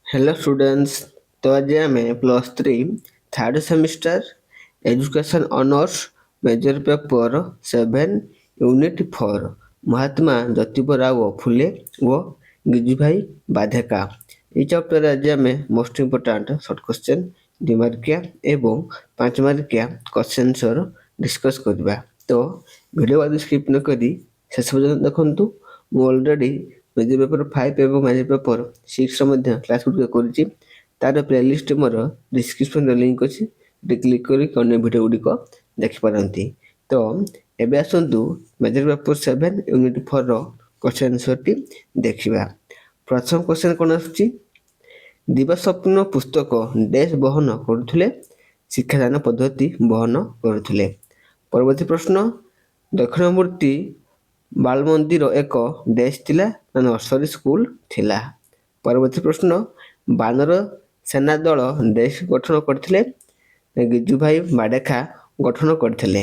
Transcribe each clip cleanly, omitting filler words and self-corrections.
Hello students. तो आज आम +3 third semester education honours major paper 7 unit 4 Mahatma Jyotiba Rao Phule व गिजुभाई बाधेका ये चैप्टर आज आम मोस्ट इम्पोर्टाट सर्ट क्वेश्चन दिमार्किया एवं 5 मार्किया क्वेश्चन आंसर डिस्कस करवा। तो वीडियो आदि स्किप न करी शेष पर्यंत देखंतु। मु ऑलरेडी मेजर पेपर 5 एवं मेजर पेपर 6 क्लास गुड़िक कर तार प्लेलिस्ट मोर डिस्क्रिप्शन लिंक अच्छी क्लिक कर अन्य वीडियो गुड़िक देखिपारती। तो एबे आसतु major paper 7 unit 4 question answer टी देखिबा। प्रथम क्वेश्चन कौन आसुची, दिवास्वप्न पुस्तक डैश बहन करुले शिक्षादान पद्धति बहन करुले। परवर्ती प्रश्न, दक्षिणमूर्ति बाल मंदिर एक डैश थिला ना नर्सरी स्कूल थिला। परवर्ती प्रश्न, बानर सेना दल डैश गठन करथिले, गिजुभाई बाडेखा गठन करथिले।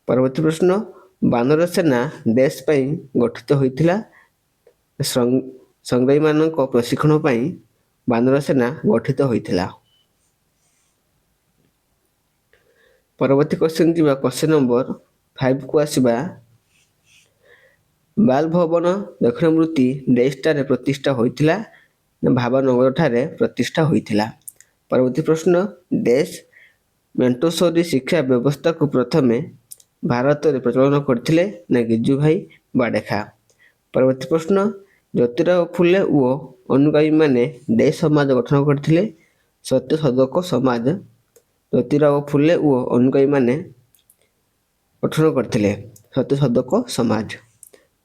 परवर्ती प्रश्न, बानर सेना डैश पई गठित होइथिला, संग्रामी मानक प्रशिक्षण पई बानर सेना गठित होइथिला। परवर्ती क्वेश्चन जीवा क्वेश्चन नंबर 5 को आसीबा, बाल भवन दक्षिणमूर्ति डैश ठारे प्रतिष्ठा होइथिला, भावनगर ठारे प्रतिष्ठा होइथिला। परवर्ती प्रश्न, डैश मेंटोसरी शिक्षा व्यवस्था को प्रथमे भारत में प्रचलन करथिले ना गिजुभाई बाडेखा। परवर्ती प्रश्न, ज्योतिराव फुले ओ अनुगामी माने डैश समाज गठन करथिले, सत्य सदक समाज। ज्योतिराव फुले ओ अनुगामी माने गठन करथिले सत्य सदक समाज।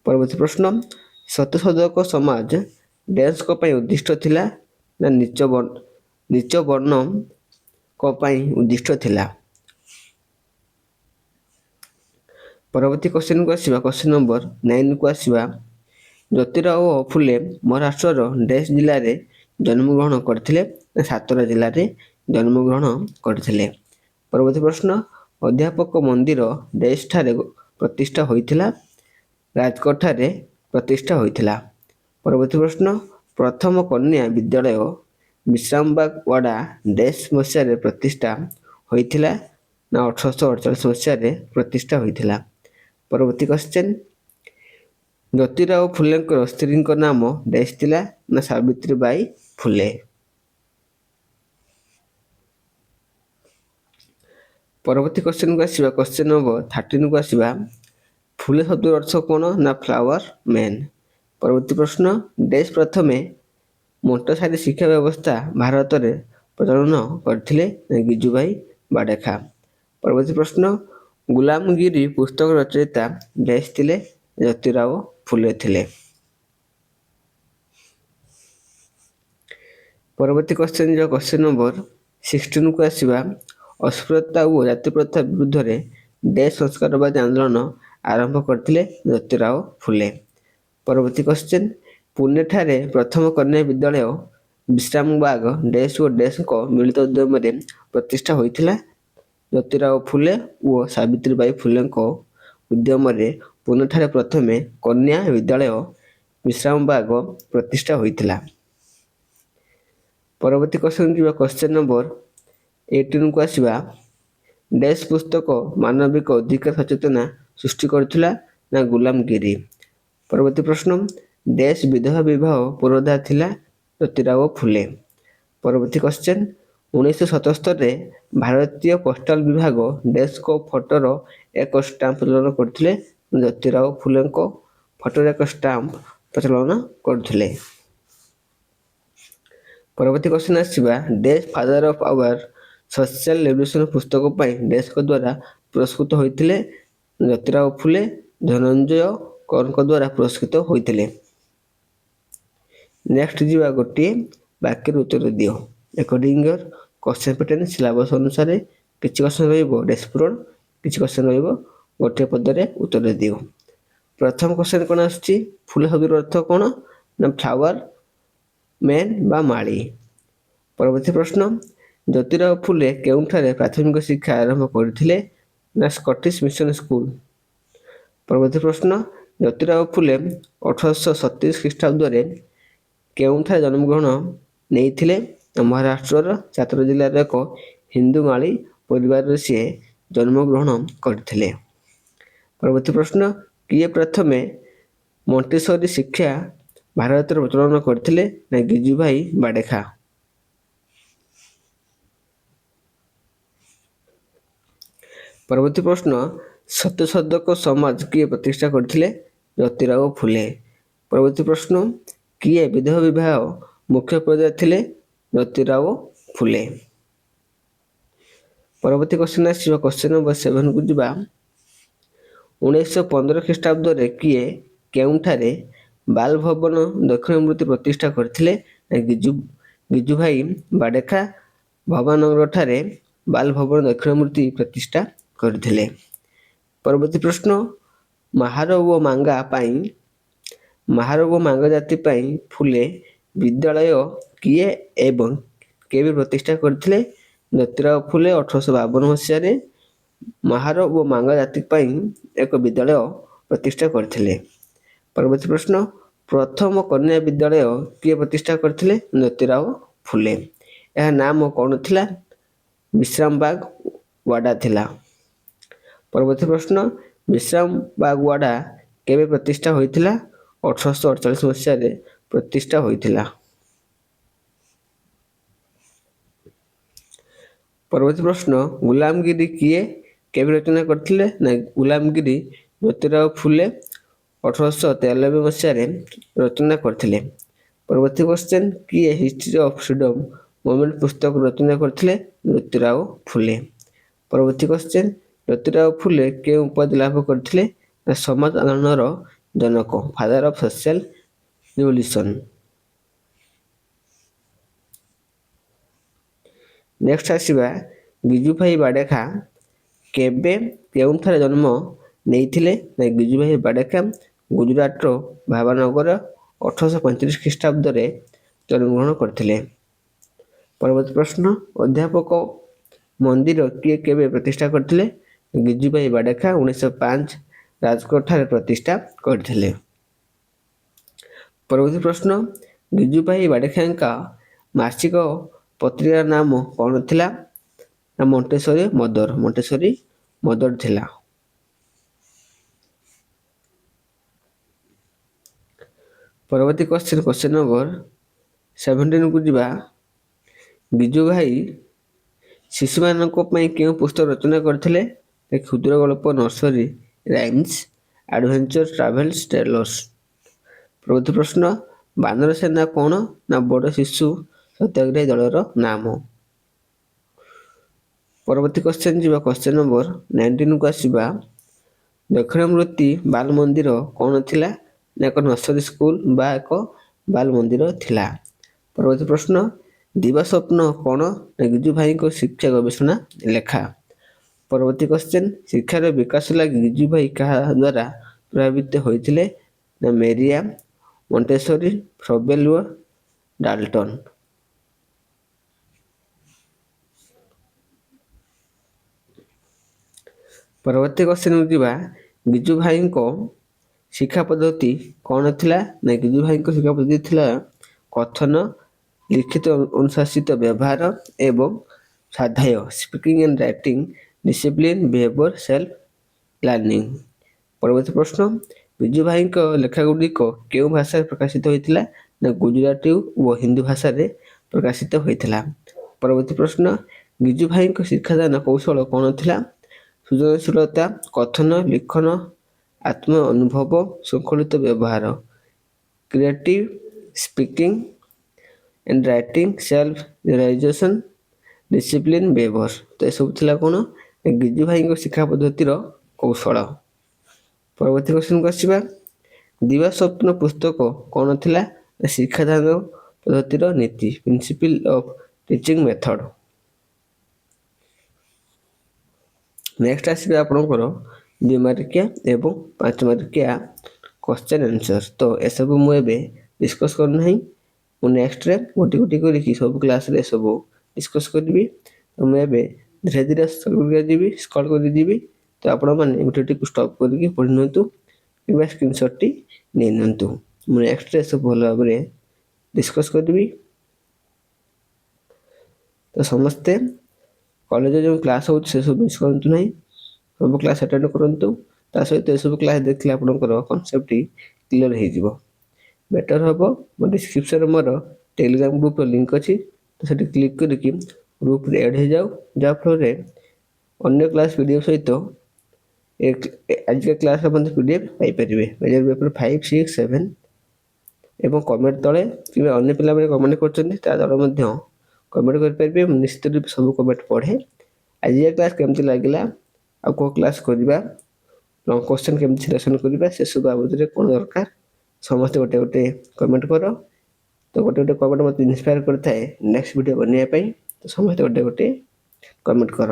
परवर्ती प्रश्न, सत्य सदक समाज डैश को पई उद्दिष्ट थिला ना नीच वर्ण को पई उद्दिष्ट थिला। परवर्ती क्वेश्चन को आसीबा क्वेश्चन नंबर 9 को आसीबा, ज्योतिराव फुले महाराष्ट्र डैश जिले में जन्मग्रहण करथिले ना सातरा जिले में जन्मग्रहण करथिले। परवर्ती प्रश्न, अध्यापक मंदिर डैश ठारे प्रतिष्ठा होइथिला, राजकोट ठारे प्रतिष्ठा होइथिला। परवर्ती प्रश्न, प्रथम कन्या विद्यालय विश्रामबाग वाड़ा डैश मसीह प्रतिष्ठा होइथिला ना 1848 मसीह प्रतिष्ठा होइथिला। परवर्ती क्वेश्चन, ज्योतिराव फुले स्त्री नाम डैश थिला ना सावित्रीबाई फुले। परवर्ती क्वेश्चन को आसीबा क्वेश्चन नंबर 13 को आसीबा, फुले शब्द अर्थ कौन ना फ्लावर मैन। परवर्ती प्रश्न, डैश प्रथमे मोंटेसरी शिक्षा व्यवस्था भारत में प्रचलन करथिले ना गिजुभाई बाडेखा। परवर्ती प्रश्न, गुलामगिरी पुस्तक रचयिता डैश थिले, ज्योतिराव फुले थिले। परवर्ती क्वेश्चन जो क्वेश्चन नंबर 16 को आसीबा, अस्पृश्यता और जाति प्रथा विरुद्ध रे डैश संस्कारवादी आंदोलन आरंभ करथिले, ज्योतिराव फुले। परवर्ती क्वेश्चन, पुणे ठारे प्रथम कन्या विद्यालय विश्रामबाग डैश और डैश को मिलित उद्यम रे प्रतिष्ठा होइथिला, ज्योतिराव फुले और सावित्रीबाई फुले को उद्यम रे पुणे ठारे प्रथमे कन्या विद्यालय विश्रामबाग प्रतिष्ठा होइथिला। परवर्ती क्वेश्चन की क्वेश्चन नंबर 18 को आसीबा, डैश पुस्तक मानविक अधिकार सचेतना सृष्टि करथिला ना गुलामगिरी। परवर्ती प्रश्न, डैश विधवा विवाह पुरोधा थिला, ज्योतिराव फुले। परवर्ती क्वेश्चन, 1977 भारतीय पोस्टाल विभाग डैश को फोटोर एक स्टाम्प प्रचलन करथिले, ज्योतिराव फुले को फोटोर एक स्टाम्प प्रचलन करथिले। परवर्ती क्वेश्चन आसीबा, dash father of our social revolution पुस्तक पई डैश को द्वारा पुरस्कृत होइथिले, ज्योतिराव फुले धनंजय कर को द्वारा पुरस्कृत होइथिले। नेक्स्ट जीवा गोटे वाक्य उत्तर दियो according your question pattern syllabus अनुसार किछि क्वेश्चन रहइबो डैश पूरण, किछि क्वेश्चन रहइबो गोटे पद रे उत्तर दियो। प्रथम क्वेश्चन कोन आछि, फुल शब्दर अर्थ कोन ना फ्लावर मैन बा माली। परवर्ती प्रश्न, ज्योतिराव फुले केउठारे प्राथमिक शिक्षा आरंभ करथिले ना स्कॉटिश मिशन स्कूल। परवर्ती प्रश्न, ज्योतिराव फुले 1837 ख्रीष्टाब्द रे केउठारे जन्मग्रहण ନେଇଥିଲେ। ମହାରାଷ୍ଟ୍ରର ଚାତର ଜିଲ୍ଲାର ଏକ ହିନ୍ଦୁମାଳି ପରିବାରରେ ସିଏ ଜନ୍ମଗ୍ରହଣ କରିଥିଲେ। ପରବର୍ତ୍ତୀ ପ୍ରଶ୍ନ, କିଏ ପ୍ରଥମେ ମଣ୍ଟେସରୀ ଶିକ୍ଷା ଭାରତରେ ପ୍ରଚଳନ କରିଥିଲେ? ନା ଗିଜୁଭାଇ ବାଡ଼େଖା। ପରବର୍ତ୍ତୀ ପ୍ରଶ୍ନ, ସତ୍ୟଶୋଧକ ସମାଜ କିଏ ପ୍ରତିଷ୍ଠା କରିଥିଲେ? ଜ୍ୟୋତିରାଓ ଫୁଲେ। ପରବର୍ତ୍ତୀ ପ୍ରଶ୍ନ, କିଏ ବିଧବା ବିବାହ ମୁଖ୍ୟ ପ୍ରଜାତି ଥିଲେ? ଜ୍ୟୋତିରାଓ ଫୁଲେ। ପରବର୍ତ୍ତୀ କ୍ୱେଶ୍ଚନ ଆସିବ, କ୍ୱେଶ୍ଚନ ନମ୍ବର 7 କୁ ଯିବା। 1915 ଖ୍ରୀଷ୍ଟାବ୍ଦରେ କିଏ କେଉଁଠାରେ ବାଲଭବନ ଦକ୍ଷିଣାମୂର୍ତ୍ତି ପ୍ରତିଷ୍ଠା କରିଥିଲେ? ଗିଜୁଭାଇ ବାଡ଼େଖା ଭବାନଗରଠାରେ ବାଲଭବନ ଦକ୍ଷିଣାମୂର୍ତ୍ତି ପ୍ରତିଷ୍ଠା କରିଥିଲେ। ପରବର୍ତ୍ତୀ ପ୍ରଶ୍ନ, ମାହାର ଓ ମାଙ୍ଗା ଜାତି ପାଇଁ ଫୁଲେ ବିଦ୍ୟାଳୟ କିଏ ଏବଂ କେବେ ପ୍ରତିଷ୍ଠା କରିଥିଲେ? ଜ୍ୟୋତିରାଓ ଫୁଲେ 1852 ମସିହାରେ ମାହାର ଓ ମାଙ୍ଗା ଜାତି ପାଇଁ ଏକ ବିଦ୍ୟାଳୟ ପ୍ରତିଷ୍ଠା କରିଥିଲେ। ପରବର୍ତ୍ତୀ ପ୍ରଶ୍ନ, ପ୍ରଥମ କନ୍ୟା ବିଦ୍ୟାଳୟ କିଏ ପ୍ରତିଷ୍ଠା କରିଥିଲେ? ଜ୍ୟୋତିରାଓ ଫୁଲେ। ଏହା ନାମ କ'ଣ ଥିଲା? ବିଶ୍ରାମବାଗ ୱାଡା ଥିଲା। ପରବର୍ତ୍ତୀ ପ୍ରଶ୍ନ, ବିଶ୍ରାମବାଗ ୱାଡା କେବେ ପ୍ରତିଷ୍ଠା ହୋଇଥିଲା? 1848 ମସିହାରେ ପ୍ରତିଷ୍ଠା ହୋଇଥିଲା। ପରବର୍ତ୍ତୀ ପ୍ରଶ୍ନ, ଗୁଲାମଗିରି କିଏ କେବେ ରଚନା କରିଥିଲେ? ନା ଗୁଲାମଗିରି ଜ୍ୟୋତିରାଓ ଫୁଲେ 1893 ମସିହାରେ ରଚନା କରିଥିଲେ। ପରବର୍ତ୍ତୀ କ୍ୱେଶ୍ଚନ, କିଏ ହିଷ୍ଟ୍ରି ଅଫ୍ ଫ୍ରିଡମ ମୁଭମେଣ୍ଟ ପୁସ୍ତକ ରଚନା କରିଥିଲେ? ଜ୍ୟୋତିରାଓ ଫୁଲେ। ପରବର୍ତ୍ତୀ କ୍ୱେଶ୍ଚନ, ଜ୍ୟୋତିରାଓ ଫୁଲେ କେଉଁ ଉପାଧି ଲାଭ କରିଥିଲେ? ନା ସମାଜ ଆନ୍ଦୋଳନର ଜନକ, father of social revolution. Next ଆସିବା, ଗିଜୁଭାଇ ବାଡ଼େଖା କେବେ କେଉଁଠାରେ ଜନ୍ମ ନେଇଥିଲେ? ନା ଗିଜୁଭାଇ ବାଡ଼େଖା ଗୁଜରାଟର ଭାବନଗର 1835 ଖ୍ରୀଷ୍ଟାବ୍ଦରେ ଜନ୍ମଗ୍ରହଣ କରିଥିଲେ। ପରବର୍ତ୍ତୀ ପ୍ରଶ୍ନ, ଅଧ୍ୟାପକ ମନ୍ଦିର କିଏ କେବେ ପ୍ରତିଷ୍ଠା କରିଥିଲେ? ଗିଜୁଭାଇ ବାଡ଼େଖା 1905 ରାଜକୋଟଠାରେ ପ୍ରତିଷ୍ଠା କରିଥିଲେ। ପରବର୍ତ୍ତୀ ପ୍ରଶ୍ନ, ଗିଜୁଭାଇ ବାଡ଼େଖାଙ୍କ ମାସିକ ପତ୍ରିକାର ନାମ କ'ଣ ଥିଲା? ନା ମଣ୍ଟେସରୀ ମଦର ଥିଲା। ପରବର୍ତ୍ତୀ କ୍ୱେଶ୍ଚନ ନମ୍ବର 17 କୁ ଯିବା। ଗିଜୁଭାଇ ଶିଶୁମାନଙ୍କ ପାଇଁ କେଉଁ ପୁସ୍ତକ ରଚନା କରିଥିଲେ? କ୍ଷୁଦ୍ର ଗଳ୍ପ, ନର୍ସରୀ ରାଇମ୍ସ, ଆଡଭେଞ୍ଚର, ଟ୍ରାଭେଲ୍ସ, ଟେଲର୍ସ। ପରବର୍ତ୍ତୀ ପ୍ରଶ୍ନ, ବାନର ସେନା କ'ଣ? ନା ବଡ଼ ଶିଶୁ ସତ୍ୟାଗ୍ରହୀ ଦଳର ନାମ। ପରବର୍ତ୍ତୀ କ୍ୱେଶ୍ଚନ ଯିବା, କ୍ୱେଶ୍ଚନ ନମ୍ବର 19 କୁ ଆସିବା। ଦକ୍ଷିଣାମୂର୍ତ୍ତି ବାଲ ମନ୍ଦିର କ'ଣ ଥିଲା? ନା ଏକ ନର୍ସରୀ ସ୍କୁଲ ବା ଏକ ବାଲ ମନ୍ଦିର ଥିଲା। ପରବର୍ତ୍ତୀ ପ୍ରଶ୍ନ, ଦିବାସ୍ୱପ୍ନ କ'ଣ? ନା ଗିଜୁଭାଇଙ୍କ ଶିକ୍ଷା ଗବେଷଣା ଲେଖା। ପରବର୍ତ୍ତୀ କ୍ୱେଶ୍ଚନ, ଶିକ୍ଷାର ବିକାଶ ଲାଗି ଗିଜୁଭାଇ କାହା ଦ୍ୱାରା ପ୍ରଭାବିତ ହୋଇଥିଲେ? ନା ମେରିଆ ମଣ୍ଟେସରୀ, ଫ୍ରବେଲ ଓ ଡାଲଟନ। ପରବର୍ତ୍ତୀ କ୍ୱେଶ୍ଚନ ଯିବା, ଗିଜୁଭାଇଙ୍କ ଶିକ୍ଷା ପଦ୍ଧତି କ'ଣ ଥିଲା? ନା ଗିଜୁଭାଇଙ୍କ ଶିକ୍ଷା ପଦ୍ଧତି ଥିଲା କଥନ, ଲିଖିତ ଅନୁଶାସିତ ବ୍ୟବହାର ଏବଂ ସ୍ୱାଧ୍ୟାୟ, speaking and writing discipline, behaviour, self learning. ପରବର୍ତ୍ତୀ ପ୍ରଶ୍ନ, ଗିଜୁଭାଇଙ୍କ ଲେଖାଗୁଡ଼ିକ କେଉଁ ଭାଷାରେ ପ୍ରକାଶିତ ହୋଇଥିଲା? ନା ଗୁଜରାଟୀ ଓ ହିନ୍ଦୀ ଭାଷାରେ ପ୍ରକାଶିତ ହୋଇଥିଲା। ପରବର୍ତ୍ତୀ ପ୍ରଶ୍ନ, ଗିଜୁଭାଇଙ୍କ ଶିକ୍ଷାଦାନ କୌଶଳ କ'ଣ ଥିଲା? ସୃଜନଶୀଳତା, କଥନ, ଲିଖନ, ଆତ୍ମ ଅନୁଭବ, ଶୃଙ୍ଖଳିତ ବ୍ୟବହାର, creative speaking and writing, self realisation, discipline, behaviour. ତ ଏସବୁ ଥିଲା କ'ଣ? ଗିଜୁଭାଇଙ୍କ ଶିକ୍ଷା ପଦ୍ଧତିର କୌଶଳ। ପରବର୍ତ୍ତୀ କ୍ୱେଶ୍ଚନକୁ ଆସିବା। ଦିବାସ୍ୱପ୍ନ ପୁସ୍ତକ କ'ଣ ଥିଲା? ଶିକ୍ଷାଦାନ ପଦ୍ଧତିର ନୀତି, principal of teaching method. Next ଆସିବେ ଆପଣଙ୍କର 2 ମାର୍କିଆ ଏବଂ 5 ମାର୍କିଆ କ୍ୱେଶ୍ଚନ ଆନ୍ସର। ତ ଏସବୁ ମୁଁ ଏବେ ଡିସ୍କସ୍ କରୁନାହିଁ, ମୁଁ ନେକ୍ସଟରେ ଗୋଟି ଗୋଟି କରିକି ସବୁ କ୍ଲାସରେ ଏସବୁ ଡିସ୍କସ୍ କରିବି। ତ ମୁଁ ଏବେ ଧୀରେ ଧୀରେ ସ୍କ୍ରଲ୍ କରିକି ଯିବି। ତ ଆପଣମାନେ ଭିଡ଼ିଓଟିକୁ ଷ୍ଟପ୍ କରିକି ପଢ଼ି ନିଅନ୍ତୁ କିମ୍ବା ସ୍କ୍ରିନଶଟଟି ନେଇ ନିଅନ୍ତୁ। ମୁଁ ନେକ୍ସଟରେ ଏସବୁ ଭଲ ଭାବରେ ଡିସ୍କସ୍ କରିବି। ତ ସମସ୍ତେ କଲେଜରେ ଯେଉଁ କ୍ଲାସ୍ ହେଉଛି ସେସବୁ ମିସ୍ କରନ୍ତୁ ନାହିଁ, ସବୁ କ୍ଲାସ୍ ଆଟେଣ୍ଡ କରନ୍ତୁ। ତା ସହିତ ଏସବୁ କ୍ଲାସ୍ ଦେଖିଲେ ଆପଣଙ୍କର କନସେପ୍ଟଟି କ୍ଲିଅର୍ ହେଇଯିବ। ବେଟର୍ ହେବ ମୋ ଡିସ୍କ୍ରିପ୍ସନ୍ରେ ମୋର ଟେଲିଗ୍ରାମ ଗ୍ରୁପ୍ର ଲିଙ୍କ୍ ଅଛି, ତ ସେଠି କ୍ଲିକ୍ କରିକି ଗ୍ରୁପ୍ରେ ଆଡ଼୍ ହେଇଯାଉ, ଯାହାଫଳରେ ଅନ୍ୟ କ୍ଲାସ୍ ଭିଡ଼ିଓ ସହିତ ଆଜିକା କ୍ଲାସ୍ର ମଧ୍ୟ PDF ପାଇପାରିବେ। ମେଜର ପେପର୍ 5, 6, 7 ଏବଂ କମେଣ୍ଟ ତଳେ କିମ୍ବା ଅନ୍ୟ ପିଲାମାନେ କମେଣ୍ଟ କରୁଛନ୍ତି ତା ତଳେ ମଧ୍ୟ କମେଣ୍ଟ କରିପାରିବେ। ମୁଁ ନିଶ୍ଚିତ ରୂପେ ସବୁ କମେଣ୍ଟ ପଢ଼େ। ଆଜିକା କ୍ଲାସ୍ କେମିତି ଲାଗିଲା, ଆଉ କେଉଁ କ୍ଲାସ୍ କରିବା, ଲଙ୍ଗ କ୍ୱେଶ୍ଚନ୍ କେମିତି ସିଲେକ୍ସନ୍ କରିବା, ସେସବୁ ବାବଦରେ କ'ଣ ଦରକାର ସମସ୍ତେ ଗୋଟେ ଗୋଟେ କମେଣ୍ଟ କର। ତ ଗୋଟେ ଗୋଟେ କମେଣ୍ଟ ମୋତେ ଇନ୍ସପାୟାର କରିଥାଏ ନେକ୍ସଟ ଭିଡ଼ିଓ ବନେଇବା ପାଇଁ। ତ ସମସ୍ତେ ଗୋଟେ ଗୋଟେ କମେଣ୍ଟ କର।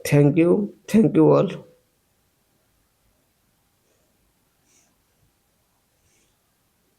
Thank you all.